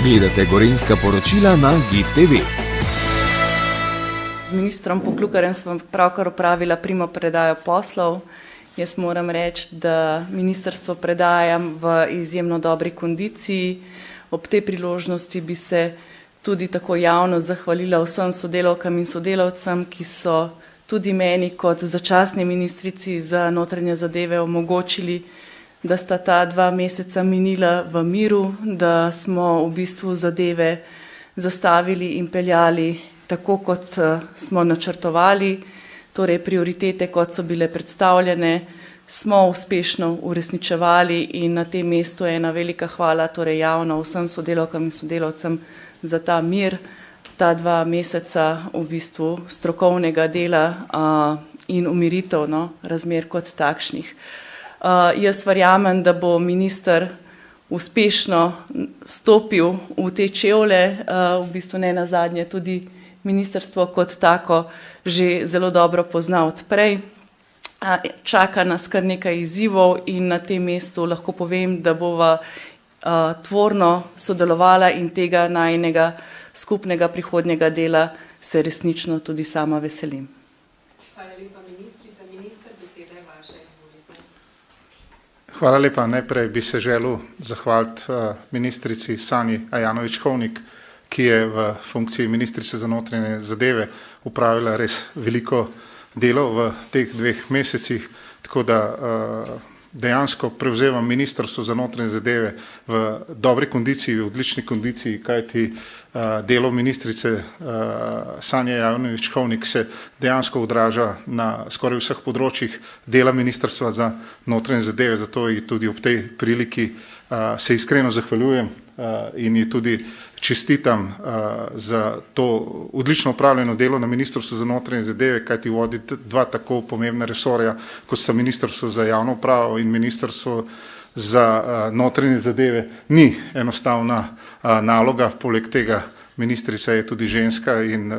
Gledate Gorenjska poročila na GIF TV. Z ministrom Poklukarjem smo pravkar opravila primo predajo poslov. Jaz moram reči, da ministrstvo predajam v izjemno dobri kondiciji. Ob tej priložnosti bi se tudi tako javno zahvalila vsem sodelavkam in sodelavcem, ki so tudi meni kot začasni ministrici za notranje zadeve omogočili, da sta ta 2 meseca minila v miru, da smo v bistvu zadeve zastavili in peljali tako, kot smo načrtovali, torej prioritete, kot so bile predstavljene, smo uspešno uresničevali in na tem mestu je ena velika hvala torej javno vsem sodelavkam in sodelavcem za ta mir, ta 2 meseca v bistvu strokovnega dela in umiritev razmer kot takšnih. Jaz verjamem, da bo minister uspešno stopil v te čevlje, v bistvu ne nazadnje tudi ministrstvo kot tako že zelo dobro pozna odprej. Čaka nas kar nekaj izzivov in na tem mestu lahko povem, da bova tvorno sodelovala in tega najinega skupnega prihodnjega dela se resnično tudi sama veselim. Hvala lepa, ministrica. Minister, beseda je vaša, izvolite. Hvala lepa. Najprej bi se želel zahvaliti ministrici Sanji Ajanović-Hovnik, ki je v funkciji ministrice za notranje zadeve upravila res veliko delo v teh 2 mesecih, tako da dejansko prevzemam ministrstvo za notranje zadeve v dobri kondiciji, v odlični kondiciji, kajti delo ministrice Sanje Ajanović-Hovnik se dejansko odraža na skoraj vseh področjih dela ministrstva za notranje zadeve, zato ji tudi ob tej priliki se iskreno zahvaljujem in ji tudi čestitam za to odlično upravljeno delo na ministrstvu za notranje zadeve, kajti vodi 2 tako pomembna resorja, kot sta ministrstvo za javno upravo in ministrstvo za notranje zadeve. Ni enostavna naloga, poleg tega ministrica je tudi ženska in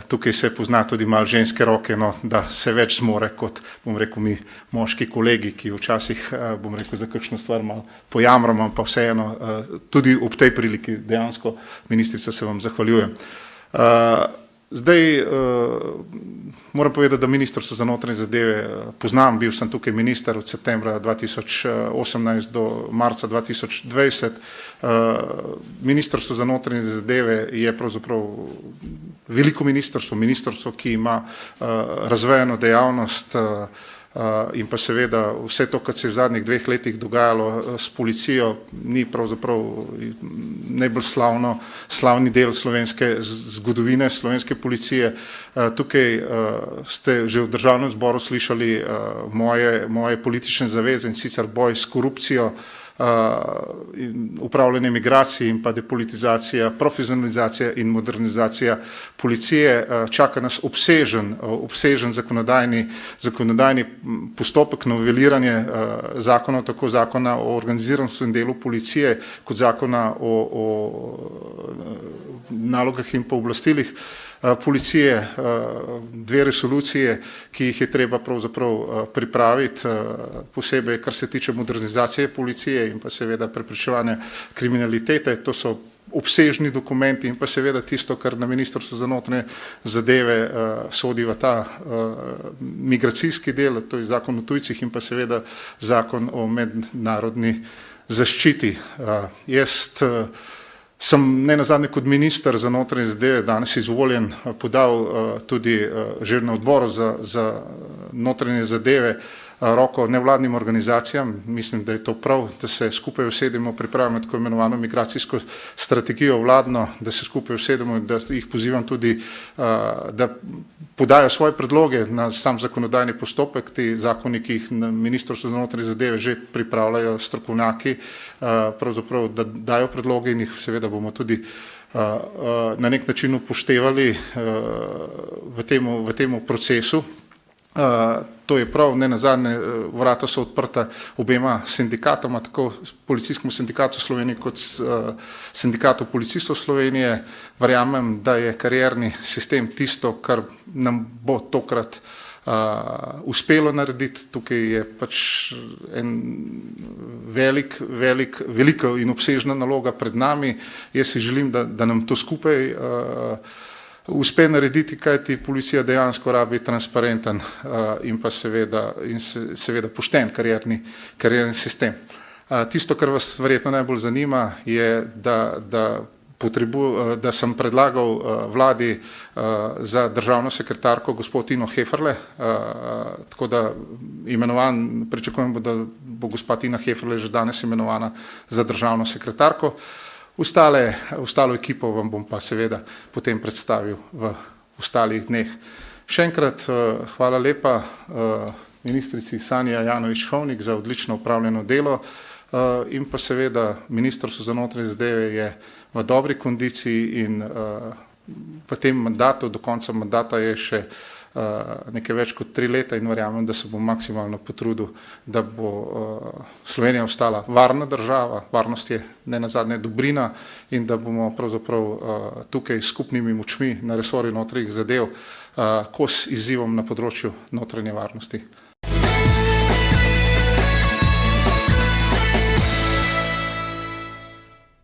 tukaj se pozna tudi malo ženske roke, da se več zmore kot, bom rekel, mi moški kolegi, ki včasih, bom rekel, za kakšno stvar malo pojamramo, pa vseeno tudi ob tej priliki dejansko ministrica se vam zahvaljujem. Zdaj moram povedati, da ministrstvo za notranje zadeve poznam, bil sem tukaj minister od septembra 2018 do marca 2020. Ministrstvo za notranje zadeve je pravzaprav veliko ministrstvo, ki ima razvejeno dejavnost in pa seveda vse to, kar se je v zadnjih 2 letih dogajalo s policijo, ni pravzaprav najbolj slavni del slovenske zgodovine, slovenske policije. Tukaj ste že v državnem zboru slišali moje politične zaveze, in sicer boj s korupcijo, upravljanje migracij in pa depolitizacija, profesionalizacija in modernizacija policije. Čaka nas obsežen zakonodajni postopek, noveliranje zakonov, tako zakona o organiziranosti in delu policije, kot zakona o nalogah in pooblastilih policije, 2 resolucije, ki jih je treba pravzaprav pripraviti, posebej kar se tiče modernizacije policije in pa seveda preprečevanja kriminalitete. To so obsežni dokumenti in pa seveda tisto, kar na ministrstvu za notranje zadeve sodi v ta migracijski del, to je zakon o tujcih in pa seveda zakon o mednarodni zaščiti. Jaz sem ne nazadnje kot minister za notranje zadeve danes izvoljen podal tudi že na odboru za notranje zadeve roko nevladnim organizacijam. Mislim, da je to prav, da se skupaj usedemo, pripravimo tako imenovano migracijsko strategijo vladno, da se skupaj usedemo in da jih pozivam tudi, da podajo svoje predloge na sam zakonodajni postopek. Ti zakoni, ki jih na ministrstvu za notranje zadeve že pripravljajo strokovnjaki, pravzaprav, da dajo predloge in jih seveda bomo tudi na nek način upoštevali v tem procesu. To je prav, ne nazadnje, vrata so odprta obema sindikatoma, tako Policijskemu sindikatu Slovenije kot Sindikatu policistov Slovenije. Verjamem, da je karierni sistem tisto, kar nam bo tokrat uspelo narediti. Tukaj je pač en velika in obsežna naloga pred nami. Jaz si želim, da nam to skupaj uspe narediti, kajti policija dejansko rabi transparenten in pa seveda pošten karierni sistem. Tisto, kar vas verjetno najbolj zanima, je, da sem predlagal vladi za državno sekretarko gospod Tino Heferle, tako da pričakujem, da bo gospa Tina Heferle že danes imenovana za državno sekretarko. Ostalo ekipo vam bom pa seveda potem predstavil v ostalih dneh. Še enkrat hvala lepa ministrici Sanji Ajanović-Hovnik za odlično opravljeno delo in pa seveda Ministrstvo za notranje zadeve je v dobri kondiciji in v tem mandatu, do konca mandata je še nekaj več kot 3 leta in verjamem, da se bom maksimalno potrudil, da bo Slovenija ostala varna država, varnost je nenazadnje dobrina in da bomo pravzaprav tukaj s skupnimi močmi na resorju notranjih zadev kos izzivom na področju notranje varnosti.